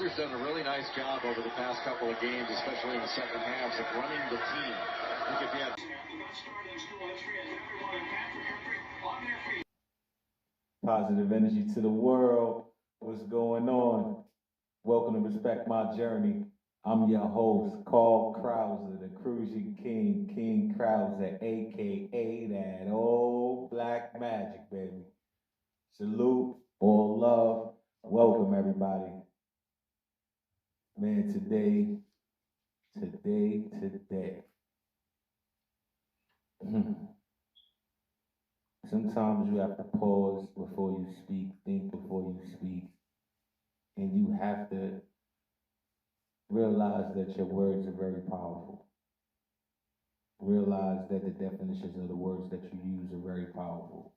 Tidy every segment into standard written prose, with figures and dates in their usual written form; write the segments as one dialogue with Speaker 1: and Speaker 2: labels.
Speaker 1: Booker's done a really nice job over the past couple of games, especially in the second halves, of running the team. Look at that.
Speaker 2: Positive energy to the world. What's going on? Welcome to Respect My Journey. I'm your host, Carl Krauser, the Cruising King, King Krauser, aka that old black magic, baby. Salute, all love. Welcome, everybody. Man, today. Sometimes you have to pause before you speak, think before you speak, and you have to realize that your words are very powerful. Realize that the definitions of the words that you use are very powerful.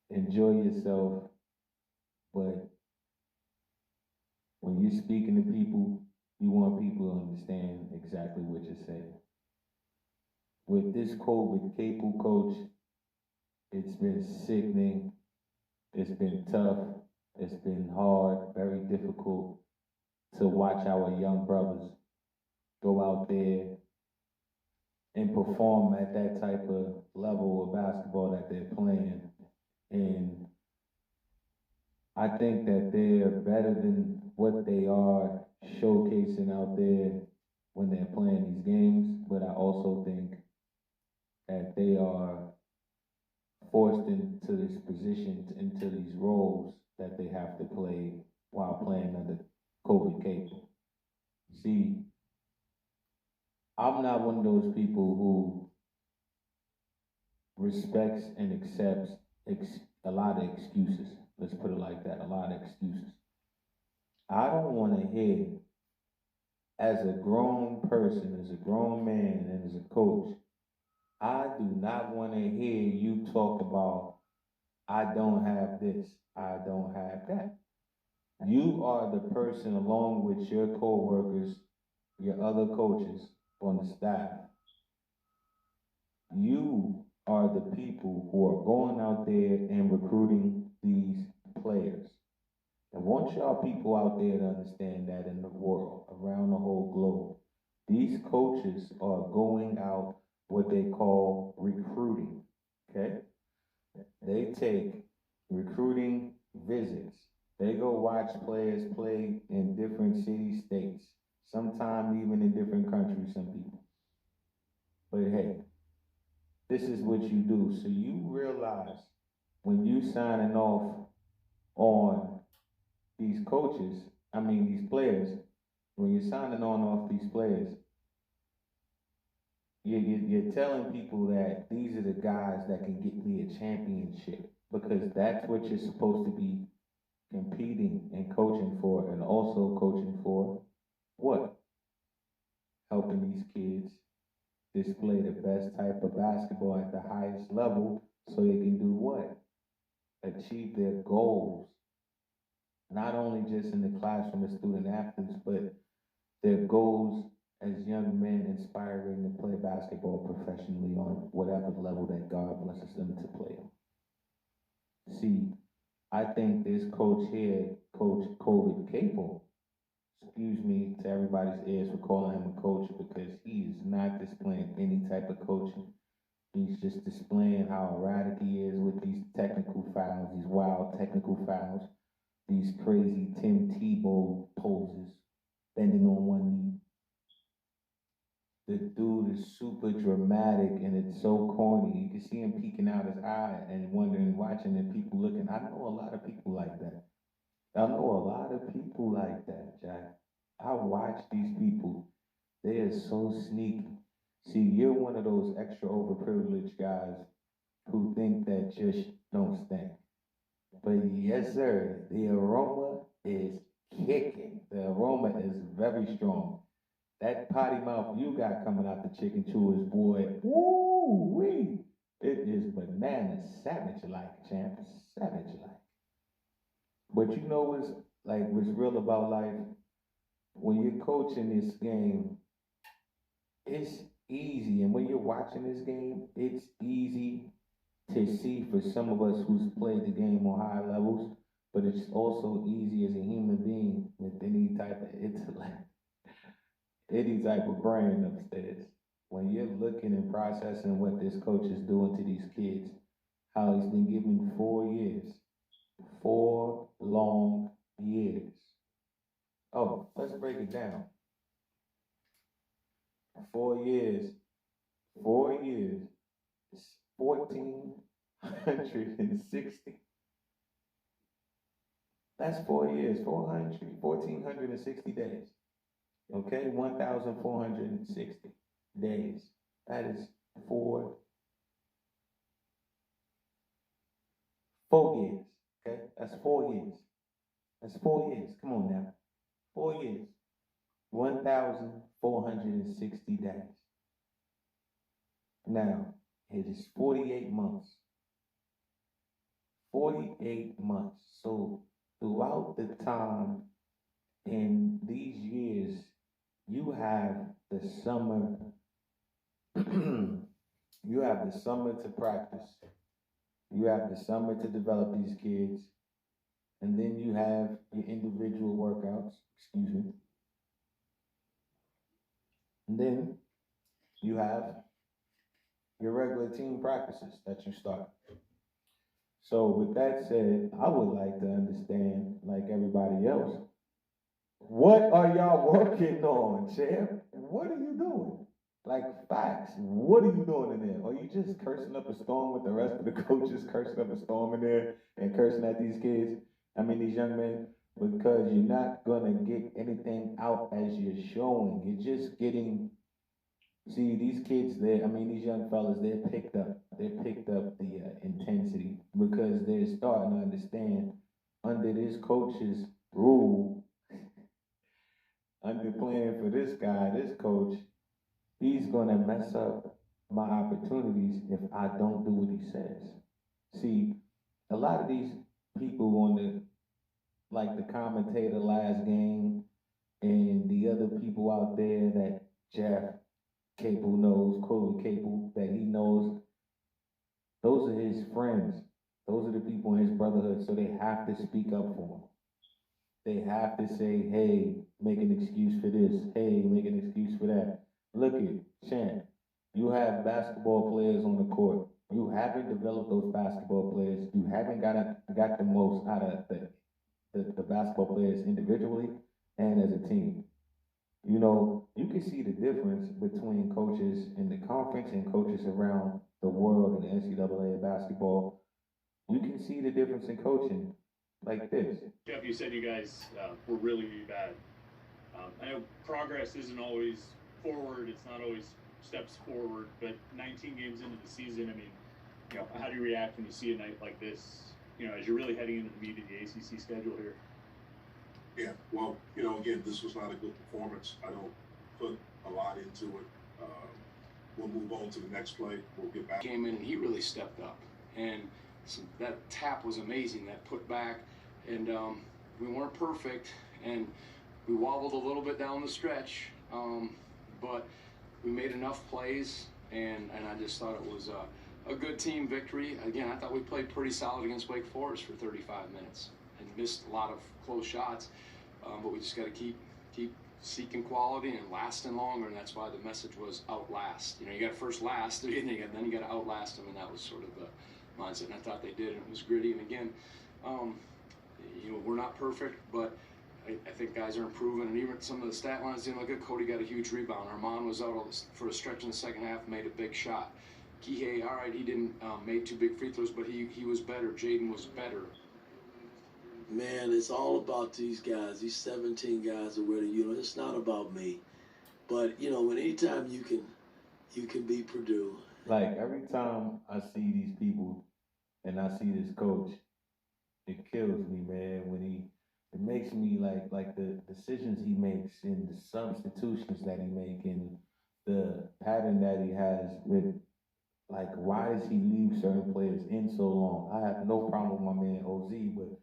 Speaker 2: Enjoy yourself, but when you're speaking to people, you want people to understand exactly what you're saying. With this COVID Capel coach, it's been sickening, it's been tough, it's been hard, very difficult to watch our young brothers go out there and perform at that type of level of basketball that they're playing. And I think that they're better than what they are showcasing out there when they're playing these games, but I also think that they are forced into this position, into these roles that they have to play while playing under COVID Capel. See, I'm not one of those people who respects and accepts a lot of excuses. Let's put it like that, a lot of excuses. I don't want to hear, as a grown person, as a grown man, and as a coach, I do not want to hear you talk about, I don't have this, I don't have that. You are the person, along with your co-workers, your other coaches on the staff. You are the people who are going out there and recruiting these players. I want y'all people out there to understand that in the world, around the whole globe, these coaches are going out what they call recruiting, okay? They take recruiting visits. They go watch players play in different city states, sometimes even in different countries, some people. But hey, this is what you do. So you realize when you signing off on these these players, when you're signing on off these players, you're telling people that these are the guys that can get me a championship, because that's what you're supposed to be competing and coaching for, and also coaching for what? Helping these kids display the best type of basketball at the highest level so they can do what? Achieve their goals. Not only just in the classroom as student athletes, but their goals as young men inspiring to play basketball professionally on whatever level that God blesses them to play on. See, I think this coach here, Coach COVID Capel, excuse me to everybody's ears for calling him a coach, because he is not displaying any type of coaching. He's just displaying how erratic he is with these technical fouls, these wild technical fouls, these crazy Tim Tebow poses, bending on one knee. The dude is super dramatic and it's so corny. You can see him peeking out his eye and wondering, watching, and people looking. I know a lot of people like that. Jack. I watch these people. They are so sneaky. See, you're one of those extra overprivileged guys who think that just don't stink. But yes, sir, the aroma is kicking. The aroma is very strong. That potty mouth you got coming out the chicken chewers, boy, woo-wee. It is banana savage-like, champ, savage-like. But you know what's real about life? When you're coaching this game, it's easy. And when you're watching this game, it's easy to see for some of us who's played the game on high levels, but it's also easy as a human being within got the intellect, any type of brain upstairs. When you're looking and processing what this coach is doing to these kids, how he's been given 4 years, 4 long years. Oh, let's break it down. 4 years, 4 years, is 1,460. That's 4 years, 1,460 days. Okay, 1,460 days. That is 4 years. Okay, that's 4 years. That's 4 years. Come on now, 4 years, 1,460 days. Now it is 48 months. 48 months. So throughout the time in these years, you have the summer. You have the summer to practice. You have the summer to develop these kids. And then you have your individual workouts, excuse me. And then you have your regular team practices that you start. So with that said, I would like to understand, like everybody else, what are y'all working on, champ? What are you doing? Like facts. What are you doing in there? Are you just cursing up a storm with the rest of the coaches, cursing up a storm in there and cursing at these kids? I mean these young men, because you're not gonna get anything out as you're showing. You're just getting. See these kids, these young fellas, they're picked up. They're picked up the intensity because they're starting to understand under this coach's rule, under playing for this guy, this coach, he's gonna mess up my opportunities if I don't do what he says. See, a lot of these people on the commentator last game and the other people out there that Jeff Capel knows, Corey Capel, that he knows, those are his friends. Those are the people in his brotherhood, so they have to speak up for him. They have to say, hey, make an excuse for this. Hey, make an excuse for that. Look at Champ. You have basketball players on the court. You haven't developed those basketball players. You haven't got the most out of the basketball players individually and as a team. You know, you can see the difference between coaches in the conference and coaches around the world in the NCAA basketball. You can see the difference in coaching like this.
Speaker 3: Jeff, you said you guys were really bad. I know progress isn't always forward. It's not always steps forward, but 19 games into the season, I mean, how do you react when you see a night like this, as you're really heading into the meat of the ACC schedule here?
Speaker 4: Yeah, well, again, this was not a good performance. I don't put a lot into it. We'll move on to the next play. We'll get back.
Speaker 5: Came in and he really stepped up, and that tap was amazing. That put back, and we weren't perfect, and we wobbled a little bit down the stretch, but we made enough plays, and I just thought it was a good team victory. Again, I thought we played pretty solid against Wake Forest for 35 minutes and missed a lot of close shots, but we just got to keep seeking quality and lasting longer, and that's why the message was outlast. You got to first last, and then you got to outlast them, and that was sort of the mindset, and I thought they did, and it was gritty. And again, we're not perfect, but I think guys are improving, and even some of the stat lines didn't look good. Cody got a huge rebound. Armand was out for a stretch in the second half, made a big shot. Kihei, all right, he didn't made 2 big free throws, but he was better. Jaden was better.
Speaker 6: Man, it's all about these guys. These 17 guys are wearing the uniform. It's not about me. But, when anytime you can beat Purdue.
Speaker 2: Like, every time I see these people and I see this coach, it kills me, man, it makes me like the decisions he makes and the substitutions that he makes and the pattern that he has with, like, why does he leave certain players in so long? I have no problem with my man OZ, but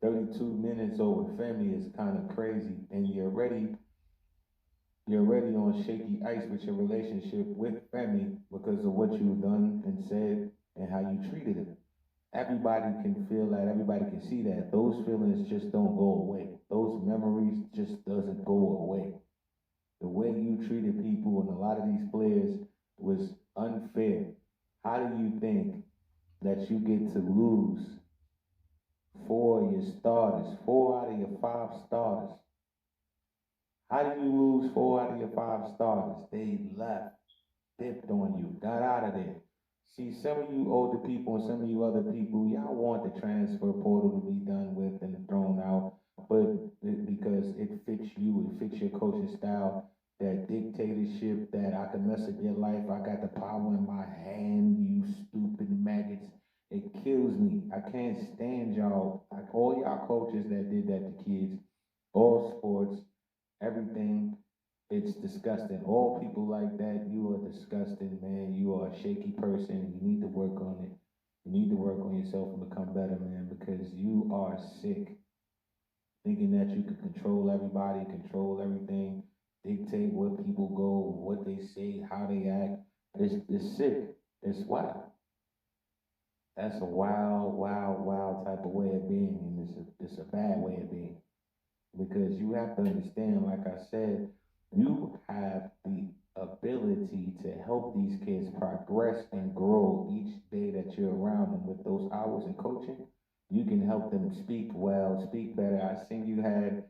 Speaker 2: 32 minutes over Femi is kind of crazy, and you're already on shaky ice with your relationship with Femi because of what you've done and said and how you treated him. Everybody can feel that. Everybody can see that. Those feelings just don't go away. Those memories just doesn't go away. The way you treated people and a lot of these players was unfair. How do you think that you get to lose four of your starters, 4 out of your 5 starters? How do you lose 4 out of your 5 starters? They left, dipped on you, got out of there. See, some of you older people and some of you other people, y'all want the transfer portal to be done with and thrown out, but because it fits you, it fits your coaching style, that dictatorship that I can mess up your life, I got the power in my hand, you stupid maggots. It kills me. I can't stand y'all. Like all y'all coaches that did that to kids, all sports, everything. It's disgusting. All people like that, you are disgusting, man. You are a shaky person. You need to work on it. You need to work on yourself and become better, man, because you are sick. Thinking that you can control everybody, control everything, dictate where people go, what they say, how they act. It's sick. It's wild. That's a wild, wild, wild type of way of being, and it's a bad way of being. Because you have to understand, like I said, you have the ability to help these kids progress and grow each day that you're around them with those hours in coaching. You can help them speak well, speak better. I seen you had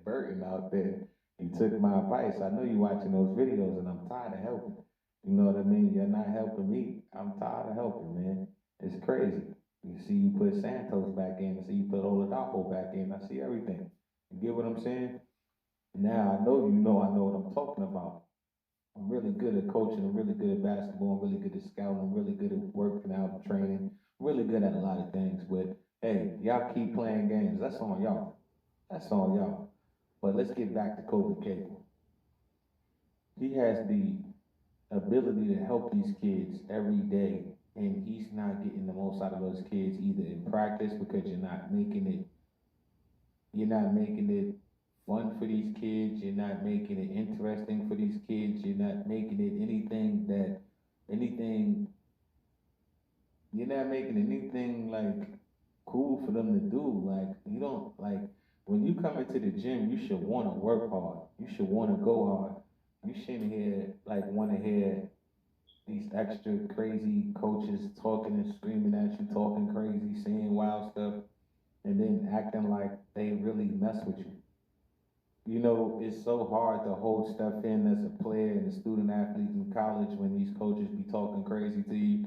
Speaker 2: Burton out there. He took my advice. I know you watching those videos, and I'm tired of helping. You know what I mean? You're not helping me. I'm tired of helping, man. It's crazy. You see, you put Santos back in. I see you put Oladapo back in. I see everything. You get what I'm saying? Now I know I know what I'm talking about. I'm really good at coaching. I'm really good at basketball. I'm really good at scouting. I'm really good at working out and training. I'm really good at a lot of things. But hey, y'all keep playing games. That's on y'all. That's on y'all. But let's get back to Kobe Capel. He has the ability to help these kids every day, and he's not getting the most out of those kids either in practice because you're not making it fun for these kids, you're not making it interesting for these kids, you're not making it you're not making anything like cool for them to do. Like you don't like when you come into the gym, you should want to work hard. You should want to go hard. You shouldn't want to hear these extra crazy coaches talking and screaming at you, talking crazy, saying wild stuff, and then acting like they really mess with you. You know, it's so hard to hold stuff in as a player and a student athlete in college when these coaches be talking crazy to you.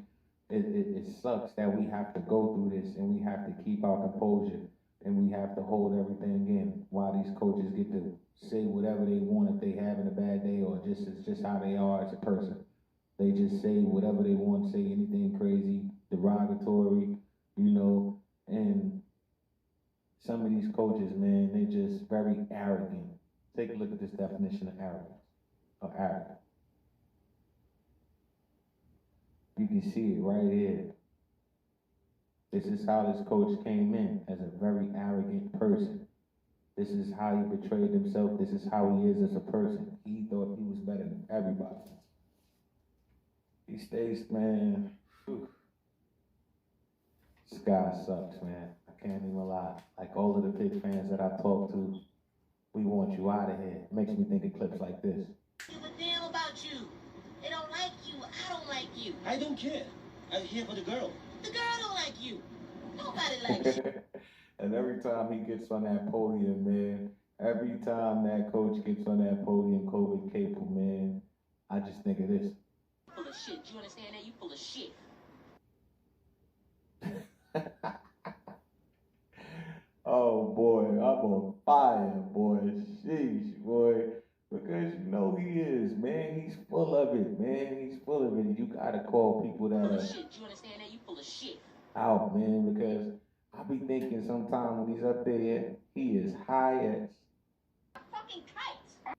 Speaker 2: It sucks that we have to go through this and we have to keep our composure and we have to hold everything in while these coaches get to say whatever they want if they having a bad day or just it's just how they are as a person. They just say whatever they want, say anything crazy, derogatory, and some of these coaches, man, they just very arrogant. Take a look at this definition of arrogance, or arrogant. You can see it right here. This is how this coach came in, as a very arrogant person. This is how he portrayed himself. This is how he is as a person. He thought he was better than everybody. These days, man, this guy sucks, man. I can't even lie. Like all of the Pitt fans that I talk to, we want you out of here. It makes me think of clips like this.
Speaker 7: Give a damn about you. They don't like you. I don't like you.
Speaker 8: I don't care. I'm here for the girl.
Speaker 7: The girl don't like you. Nobody likes you.
Speaker 2: And every time he gets on that podium, man, every time that coach gets on that podium, Kobe Capel, man, I just think of this.
Speaker 7: Full of shit. You understand that? You full of shit.
Speaker 2: Oh boy, I'm on fire, boy. Sheesh, boy. Because you know he is, man. He's full of it, man. He's full of it. You gotta call people that
Speaker 7: Full
Speaker 2: are
Speaker 7: of shit. You understand that? You full of shit.
Speaker 2: out, man. Because I be thinking sometimes when he's up there, he is high as
Speaker 7: Fucking kite.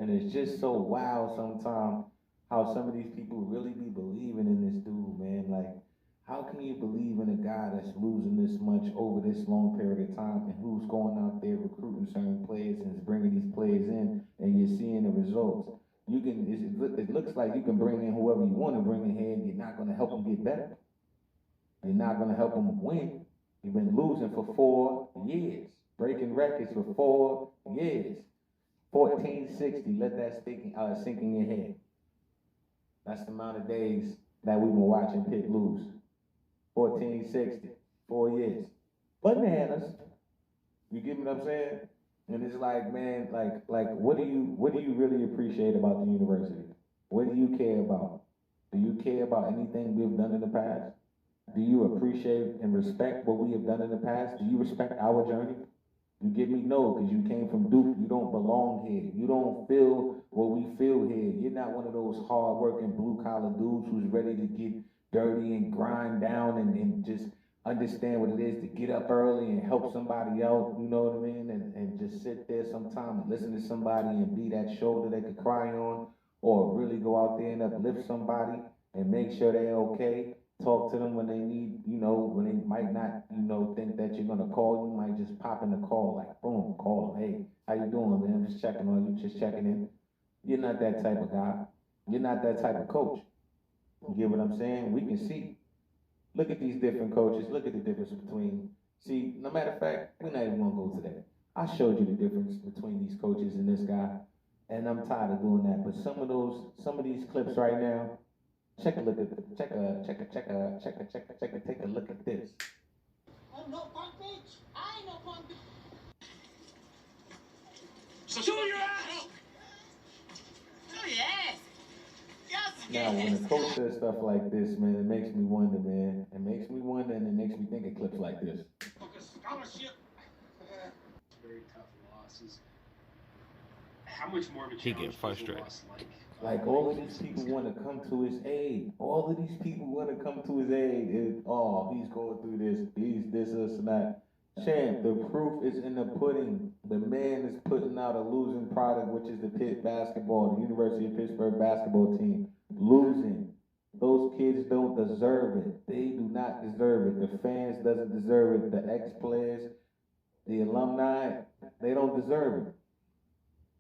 Speaker 2: and it's just so wild sometimes how some of these people really be believing in this dude, man. Like, how can you believe in a guy that's losing this much over this long period of time and who's going out there recruiting certain players and is bringing these players in and you're seeing the results? It looks like you can bring in whoever you want to bring in here and you're not going to help them get better. You're not going to help them win. You've been losing for 4 years. breaking records for 4 years. 1460. Let that sink in your head. That's the amount of days that we've been watching Pitt lose. 1460. 4 years. Bananas. You get what I'm saying? And it's like, man, like what do you really appreciate about the university? What do you care about? Do you care about anything we've done in the past? Do you appreciate and respect what we have done in the past? Do you respect our journey? You get me? No, because you came from Duke. You don't belong here. You don't feel what we feel here. You're not one of those hard-working blue-collar dudes who's ready to get dirty and grind down and just understand what it is to get up early and help somebody out, you know what I mean? And just sit there sometime and listen to somebody and be that shoulder they could cry on, or really go out there and uplift somebody and make sure they're okay. Talk to them when they need, when they might not, think that you're gonna call. You might just pop in the call, like boom, call them. Hey, how you doing, man? I'm just checking on you, just checking in. You're not that type of guy. You're not that type of coach. You get what I'm saying? We can see. Look at these different coaches. Look at the difference between. See, no matter of fact, we're not even gonna go to that. I showed you the difference between these coaches and this guy, and I'm tired of doing that. But some of these clips right now. Take a look at this.
Speaker 7: Oh, no punk bitch. I ain't no punk bitch.
Speaker 9: Show your ass! Show your ass!
Speaker 2: Now, when a coach says stuff like this, man, it makes me wonder, man. It makes me wonder, and it makes me think of clips like this.
Speaker 8: Scholarship.
Speaker 3: Very tough losses. How much more of a
Speaker 10: He
Speaker 3: challenge
Speaker 10: get frustrated.
Speaker 3: was the loss like?
Speaker 2: Like, all of these people want to come to his aid. All of these people want to come to his aid. He's going through this. This, and that. Champ, the proof is in the pudding. The man is putting out a losing product, which is the Pitt basketball, the University of Pittsburgh basketball team. Losing. Those kids don't deserve it. They do not deserve it. The fans doesn't deserve it. The ex-players, the alumni, they don't deserve it.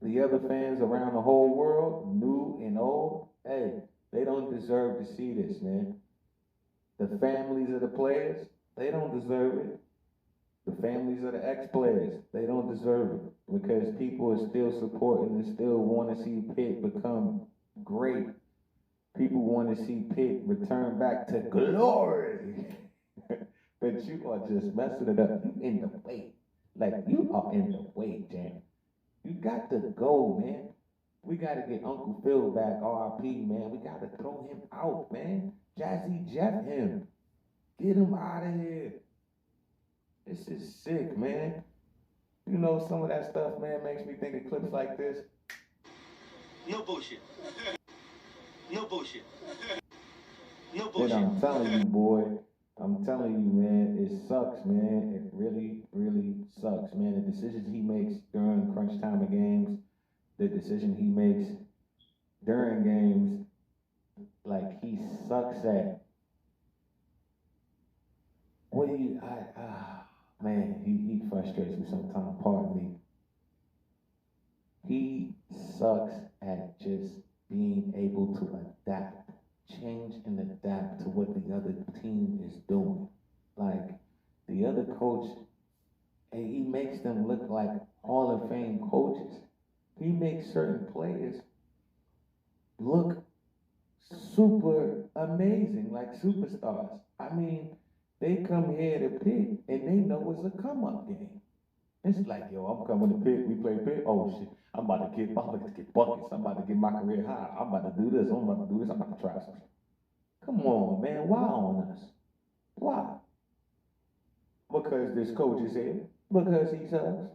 Speaker 2: The other fans around the whole world, new and old, hey, they don't deserve to see this, man. The families of the players, they don't deserve it. The families of the ex-players, they don't deserve it, because people are still supporting and still want to see Pitt become great. People want to see Pitt return back to glory. But you are just messing it up. You in the way. Like, you are in the way, Jam. You got to go, man. We got to get Uncle Phil back, RIP, man. We got to throw him out, man. Jazzy Jeff him. Get him out of here. This is sick, man. You know, some of that stuff, man, makes me think of clips like this.
Speaker 8: No bullshit. No bullshit. No
Speaker 2: And
Speaker 8: bullshit.
Speaker 2: I'm telling you, boy, I'm telling you, man, it sucks, man. It really, really sucks, man. The decisions he makes during crunch time of games, the decision he makes during games, like, he sucks at. What do you, man, he frustrates me sometimes, pardon me. He sucks at just being able to adapt, change and adapt to what the other team is doing. Like, the other coach, and he makes them look like Hall of Fame coaches. He makes certain players look super amazing, like superstars. I mean, they come here to Pitt and they know it's a come-up game. It's like, yo, I'm coming to Pitt, we play Pitt, oh shit, I'm about to get buckets, I'm about to get my career high, I'm about to do this, I'm about to do this, I'm about to try something. Come on, man, why on us? Why? Because this coach is here, because he's us.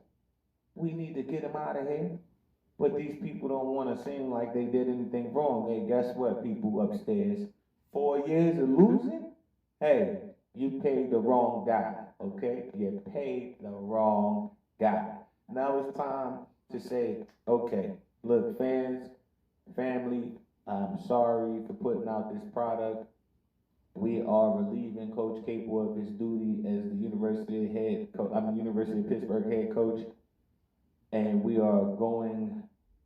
Speaker 2: We need to get him out of here. But these people don't want to seem like they did anything wrong. Hey, guess what, people upstairs? 4 years of losing? Hey, you paid the wrong guy, okay? You paid the wrong guy. Now it's time to say, okay, look, fans, family, I'm sorry for putting out this product. We are relieving Coach Capel of his duty as the University of Pittsburgh head coach. And we are going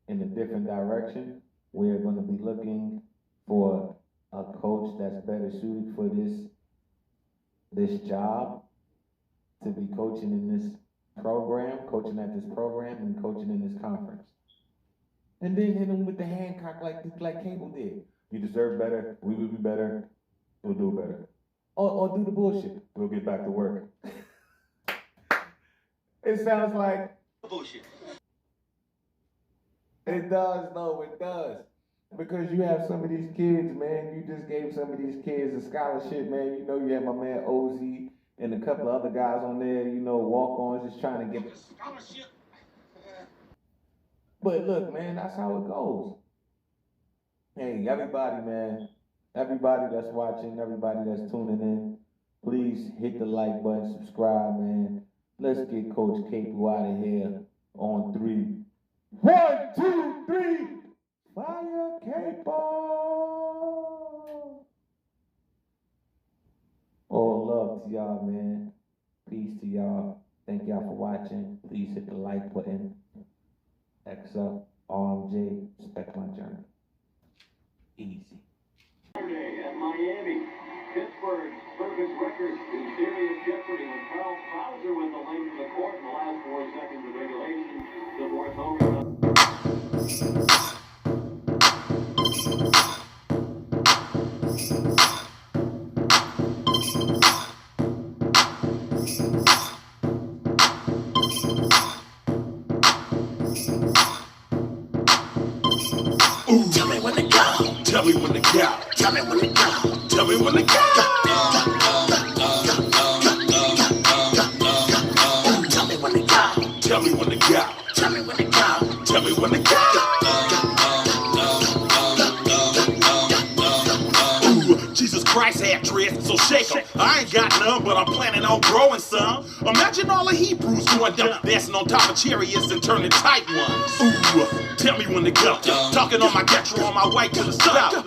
Speaker 2: in a different direction. We are going to be looking for a coach that's better suited for this job, to be coaching in this program, coaching at this program, and coaching in this conference. And then hit him with the Hancock like Cable did. You deserve better. We will be better. We'll do better. Or do the bullshit. We'll get back to work. It sounds like
Speaker 8: Bullshit.
Speaker 2: it does, no, it does. Because you have some of these kids, man, you just gave some of these kids a scholarship, man. You know, you had my man OZ and a couple of other guys on there, you know, walk-ons just trying to get.
Speaker 9: Scholarship.
Speaker 2: But look, man, that's how it goes. Hey, everybody, man, everybody that's watching, everybody that's tuning in, please hit the like button, subscribe, man. Let's get Coach Capel out of here on 3. 1, 2, 3. Fire Capel. All love to y'all, man. Peace to y'all. Thank y'all for watching. Please hit the like button. X up, RMJ, respect my journey. Easy.
Speaker 10: Saturday at Miami, Pittsburgh's service record in serious jeopardy when Carl Krauser went the length of the court in the last 4 seconds of regulation. The fourth overtime.
Speaker 9: Tell me when to go. Tell me when to go. Tell me when to go. Tell me when to go. Tell me when to go. Tell me when to go. Tell me when to go. Tell me when to go. Jesus Christ had dreads, so shake 'em. I ain't got none, but I'm planning on growing some. Imagine all the Hebrews going down, dancing on top of chariots and turning tight ones. Ooh, tell me when to go. Talking on my Getro on my way to the stop.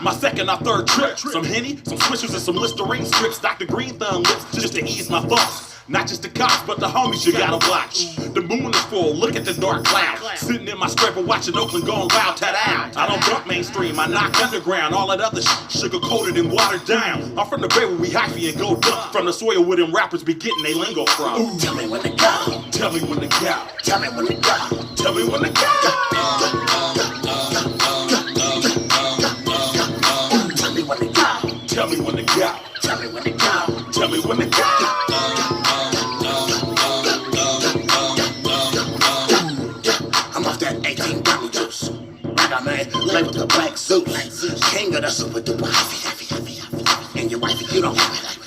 Speaker 9: My second or third trip. Some Henny, some Swishers, and some Listerine strips. Dr. Green Thumb lips just to ease my thoughts. Not just the cops, but the homies you gotta watch. The moon is full, look at the dark cloud. Sitting in my scraper watching Oakland going wild, ta-down. I don't dump mainstream, I knock underground. All that other sugar-coated and watered down. I'm from the bay where we hyphy and go dump. From the soil where them rappers be getting they lingo from. Ooh, tell me when to go. Tell me when to go. Tell me when to go. Tell me when to go. Tell me when to go. Tell me when to go. Tell me when to go. Tell me when to go. I'm off that 18 gummy juice. I got man, lay with the black suit. King of the super duper happy. And your wifey, you don't have it.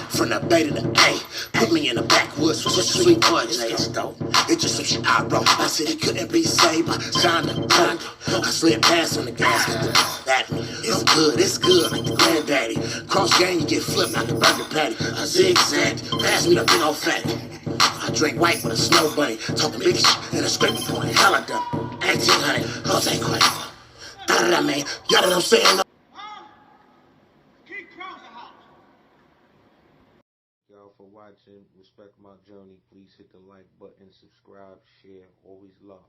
Speaker 9: From the Bay to the A, put me in the backwoods for such a sweet punch. It's dope. It's just some shit I wrote. I said it couldn't be saved by Shonda. I slid past on the gas. That it's good, like the granddaddy. Cross game, you get flipped like a burger patty. A zigzag, pass me the big old fatty. I drink white with a snow bunny, talking big shit and a scraping point. Hell I done 1800, Jose Cuervo. Da-da-da, man, y'all know what I'm saying?
Speaker 8: Keep Krauser out.
Speaker 2: Y'all for watching. Respect my journey. Please hit the like button, subscribe, share. Always love.